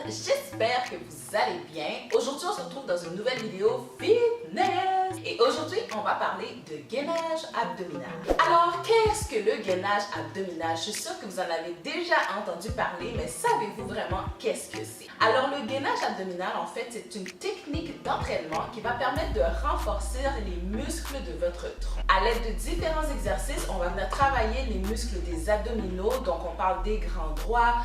j'espère que vous allez bien. Aujourd'hui, on se retrouve dans une nouvelle vidéo fitness. Et aujourd'hui, on va parler de gainage abdominal. Alors, qu'est-ce que le gainage abdominal? Je suis sûre que vous en avez déjà entendu parler, mais savez-vous vraiment qu'est-ce que c'est? Alors, le gainage abdominal, en fait, c'est une technique d'entraînement qui va permettre de renforcer les muscles de votre tronc. À l'aide de différents exercices, on va venir travailler les muscles des abdominaux, donc on parle des grands droits,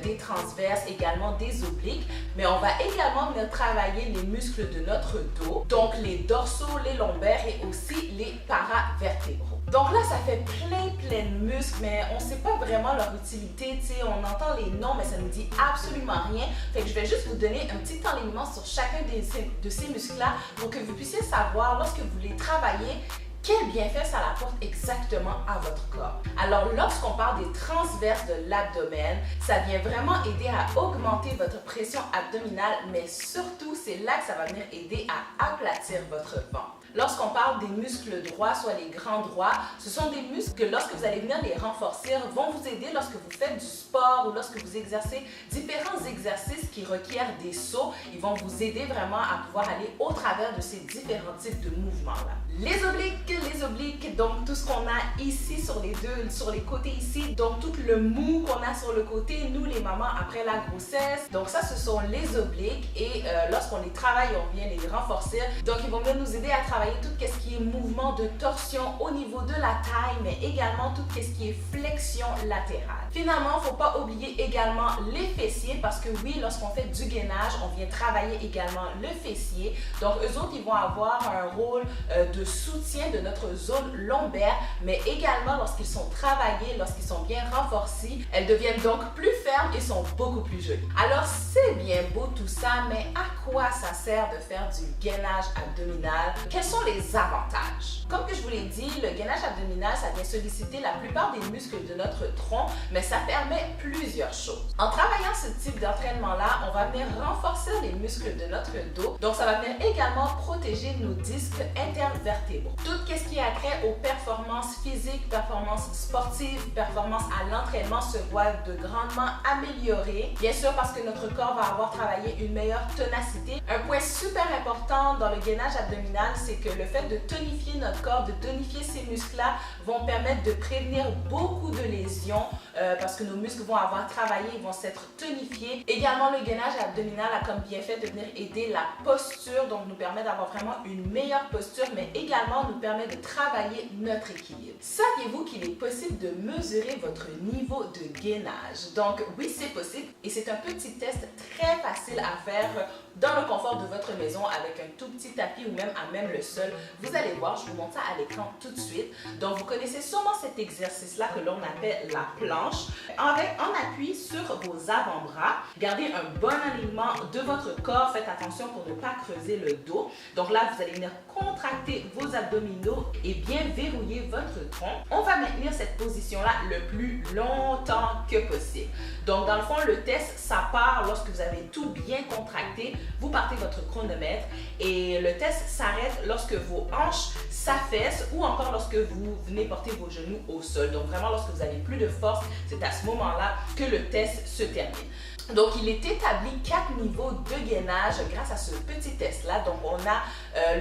des transverses, également des obliques, mais on va également venir travailler les muscles de notre dos, donc les dorsaux, les lombaires et aussi les paravertébraux. Donc là, ça fait plein de muscles, mais on ne sait pas vraiment leur utilité, tu sais, on entend les noms, mais ça ne nous dit absolument rien. Fait que je vais juste vous donner un petit enlignement sur chacun de ces muscles-là pour que vous puissiez savoir, lorsque vous les travaillez, quel bienfait ça apporte exactement à votre corps. Alors, lorsqu'on parle des transverses de l'abdomen, ça vient vraiment aider à augmenter votre pression abdominale, mais surtout, c'est là que ça va venir aider à aplatir votre ventre. Lorsqu'on parle des muscles droits, soit les grands droits, ce sont des muscles que lorsque vous allez venir les renforcer, vont vous aider lorsque vous faites du sport ou lorsque vous exercez différents exercices qui requièrent des sauts. Ils vont vous aider vraiment à pouvoir aller au travers de ces différents types de mouvements-là. Les obliques, donc tout ce qu'on a ici sur les côtés ici, donc tout le mou qu'on a sur le côté, nous les mamans après la grossesse. Donc ça, ce sont les obliques et lorsqu'on les travaille, on vient les renforcer. Donc ils vont venir nous aider à travailler tout ce qui est mouvement de torsion au niveau de la taille, mais également tout ce qui est flexion latérale. Finalement, il ne faut pas oublier également les fessiers parce que oui, lorsqu'on fait du gainage, on vient travailler également le fessier. Donc eux autres, ils vont avoir un rôle de soutien de notre zone lombaire, mais également lorsqu'ils sont travaillés, lorsqu'ils sont bien renforcés, elles deviennent donc plus fermes et sont beaucoup plus jolies. Alors c'est bien beau tout ça, mais à quoi ça sert de faire du gainage abdominal? Quels sont les avantages? Comme que je vous l'ai dit, le gainage abdominal, ça vient solliciter la plupart des muscles de notre tronc, mais ça permet plusieurs choses. En travaillant ce type d'entraînement-là, on va venir renforcer les muscles de notre dos, donc ça va venir également protéger nos disques intervertébraux. Tout ce qui a trait aux performances physiques, performances sportives, performances à l'entraînement se voit de grandement améliorer. Bien sûr parce que notre corps va avoir travaillé une meilleure ténacité. Un point super important dans le gainage abdominal, c'est que le fait de tonifier notre corps, de tonifier ces muscles-là vont permettre de prévenir beaucoup de lésions parce que nos muscles vont avoir travaillé, ils vont s'être tonifiés. Également, le gainage abdominal a comme bienfait de venir aider la posture, donc nous permet d'avoir vraiment une meilleure posture, mais également nous permet de travailler notre équilibre. Saviez-vous qu'il est possible de mesurer votre niveau de gainage? Donc oui, c'est possible et c'est un petit test très facile à faire dans le confort de votre maison avec un tout petit tapis ou même à même le sol. Vous allez voir, je vous montre ça à l'écran tout de suite. Donc vous connaissez sûrement cet exercice-là que l'on appelle la planche. En appui sur vos avant-bras, gardez un bon alignement de votre corps. Faites attention pour ne pas creuser le dos. Donc là, vous allez venir contracter vos abdominaux et bien verrouiller votre tronc. On va maintenir cette position-là le plus longtemps que possible. Donc dans le fond, le test, ça part lorsque vous avez tout bien contracté. Vous partez votre chronomètre et le test s'arrête lorsque vos hanches s'affaissent ou encore lorsque vous venez porter vos genoux au sol. Donc vraiment, lorsque vous n'avez plus de force, c'est à ce moment-là que le test se termine. Donc, il est établi 4 niveaux de gainage grâce à ce petit test-là. Donc, on a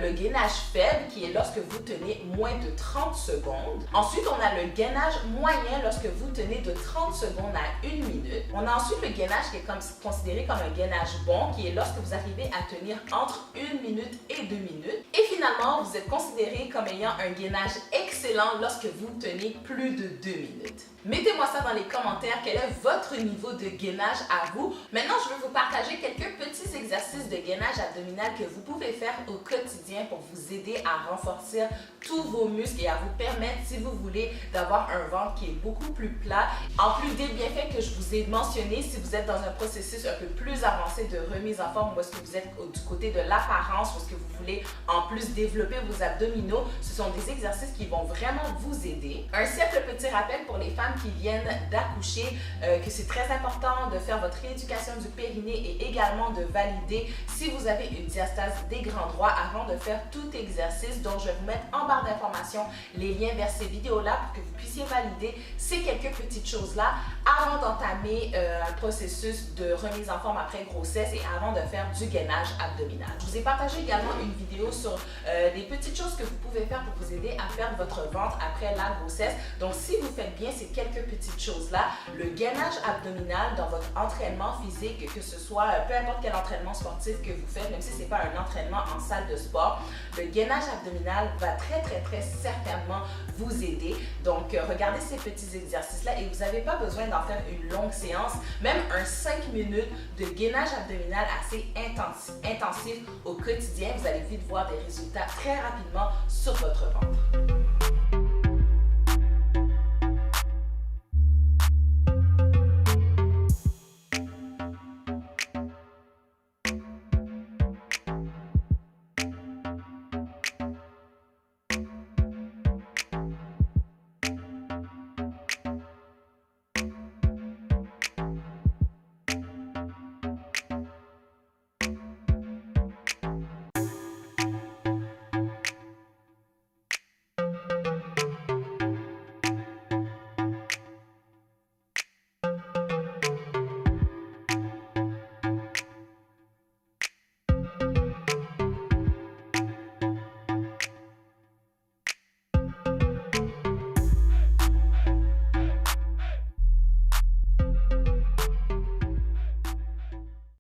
le gainage faible qui est lorsque vous tenez moins de 30 secondes. Ensuite, on a le gainage moyen lorsque vous tenez de 30 secondes à 1 minute. On a ensuite le gainage qui est considéré comme un gainage bon qui est lorsque vous arrivez à tenir entre 1 minute et 2 minutes. Et finalement, vous êtes considéré comme ayant un gainage excellent lorsque vous tenez plus de 2 minutes. Mettez-moi ça dans les commentaires, quel est votre niveau de gainage à vous. Maintenant, je vais vous partager quelques petits exercices de gainage abdominal que vous pouvez faire au quotidien pour vous aider à renforcer tous vos muscles et à vous permettre, si vous voulez, d'avoir un ventre qui est beaucoup plus plat. En plus des bienfaits que je vous ai mentionnés, si vous êtes dans un processus un peu plus avancé de remise en forme, ou est-ce que vous êtes du côté de l'apparence, ou est-ce que vous voulez en plus développer vos abdominaux, ce sont des exercices qui vont vraiment vous aider. Un simple petit rappel pour les femmes qui viennent d'accoucher, que c'est très important de faire votre rééducation du périnée et également de valider si vous avez une diastase des grands droits avant de faire tout exercice. Donc, je vais vous mettre en barre d'informations les liens vers ces vidéos-là pour que vous puissiez valider ces quelques petites choses-là avant d'entamer un processus de remise en forme après grossesse et avant de faire du gainage abdominal. Je vous ai partagé également une vidéo sur des petites choses que vous pouvez faire pour vous aider à perdre votre ventre après la grossesse. Donc, si vous faites bien ces quelques petites choses-là, le gainage abdominal dans votre entraînement physique, que ce soit peu importe quel entraînement sportif que vous faites, même si ce n'est pas un entraînement en salle de sport, le gainage abdominal va très certainement vous aider. Donc, regardez ces petits exercices-là et vous n'avez pas besoin d'en faire une longue séance, même un 5 minutes de gainage abdominal assez intensif au quotidien. Vous allez vite voir des résultats très rapidement sur votre ventre.